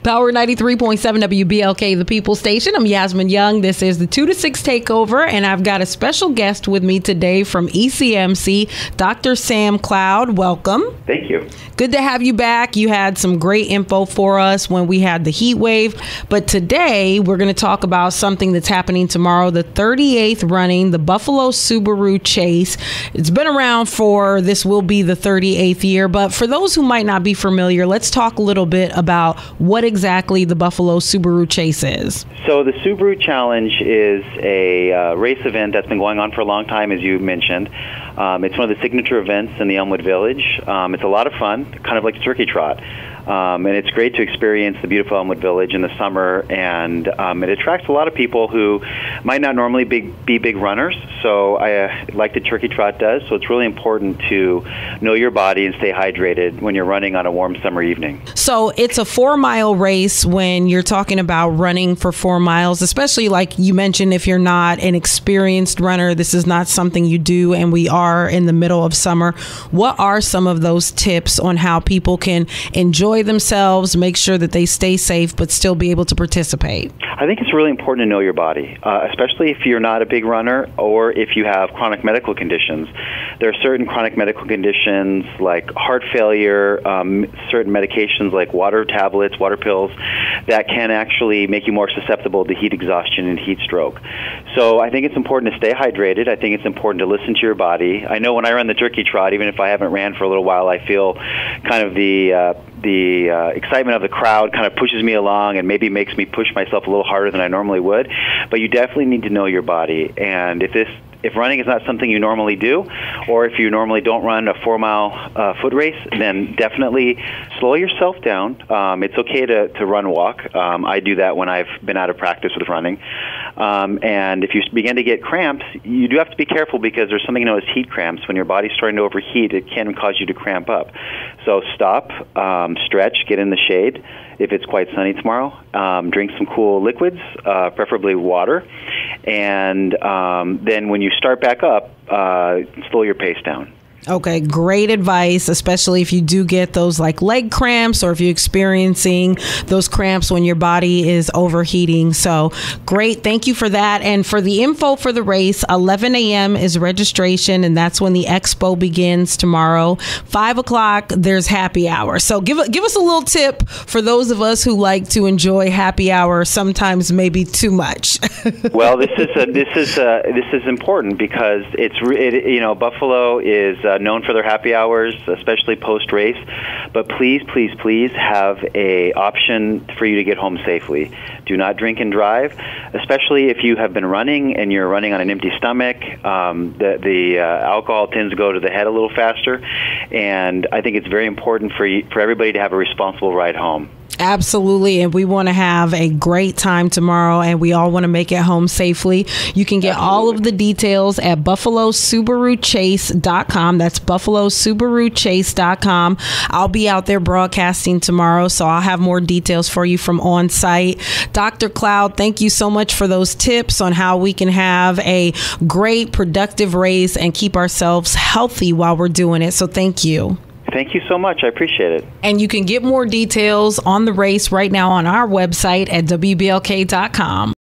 Power 93.7 WBLK, the People Station. I'm Yasmin Young. This is the 2 to 6 Takeover, and I've got a special guest with me today from ECMC, Dr. Sam Cloud. Welcome. Thank you. Good to have you back. You had some great info for us when we had the heat wave, but today we're going to talk about something that's happening tomorrow, the 38th running, the Buffalo Subaru Chase. It's been around this will be the 38th year, but for those who might not be familiar, let's talk a little bit about what exactly the Buffalo Subaru Chase is. So the Subaru Challenge is a race event that's been going on for a long time, as you mentioned. It's one of the signature events in the Elmwood Village. It's a lot of fun, kind of like a turkey trot. And it's great to experience the beautiful Elmwood Village in the summer, and it attracts a lot of people who might not normally be big runners, so like the turkey trot does. So it's really important to know your body and stay hydrated when you're running on a warm summer evening. So it's a 4-mile race. When you're talking about running for 4 miles, especially like you mentioned, if you're not an experienced runner, this is not something you do, and we are in the middle of summer. What are some of those tips on how people can enjoy themselves, make sure that they stay safe, but still be able to participate? I think it's really important to know your body, especially if you're not a big runner or if you have chronic medical conditions. There are certain chronic medical conditions like heart failure, certain medications like water tablets, water pills, that can actually make you more susceptible to heat exhaustion and heat stroke. So I think it's important to stay hydrated. I think it's important to listen to your body. I know when I run the turkey trot, even if I haven't ran for a little while, I feel kind of the excitement of the crowd kind of pushes me along and maybe makes me push myself a little harder than I normally would. But you definitely need to know your body. And if running is not something you normally do, or if you normally don't run a 4-mile foot race, then definitely slow yourself down. It's okay to run walk. I do that when I've been out of practice with running. And if you begin to get cramps, you do have to be careful because there's something known as heat cramps. When your body's starting to overheat, it can cause you to cramp up. So stop, stretch, get in the shade if it's quite sunny tomorrow. Drink some cool liquids, preferably water. And then when you start back up, slow your pace down. Okay, great advice, especially if you do get those like leg cramps or if you're experiencing those cramps when your body is overheating. So great. Thank you for that. And for the info for the race, 11 a.m. is registration, and that's when the expo begins tomorrow. 5 o'clock, there's happy hour. So give us a little tip for those of us who like to enjoy happy hour, sometimes maybe too much. Well, this is important because Buffalo is known for their happy hours, especially post-race. But please, please, please have a option for you to get home safely. Do not drink and drive, especially if you have been running and you're running on an empty stomach. The alcohol tends to go to the head a little faster, and I think it's very important for everybody to have a responsible ride home. Absolutely. And we want to have a great time tomorrow, and we all want to make it home safely. You can get all of the details at buffalo.youtube.com. That's buffalo.youtube.com. I'll be out there broadcasting tomorrow, so I'll have more details for you from on site. Dr. Cloud, thank you so much for those tips on how we can have a great, productive race and keep ourselves healthy while we're doing it. So thank you. Thank you so much. I appreciate it. And you can get more details on the race right now on our website at WBLK.com.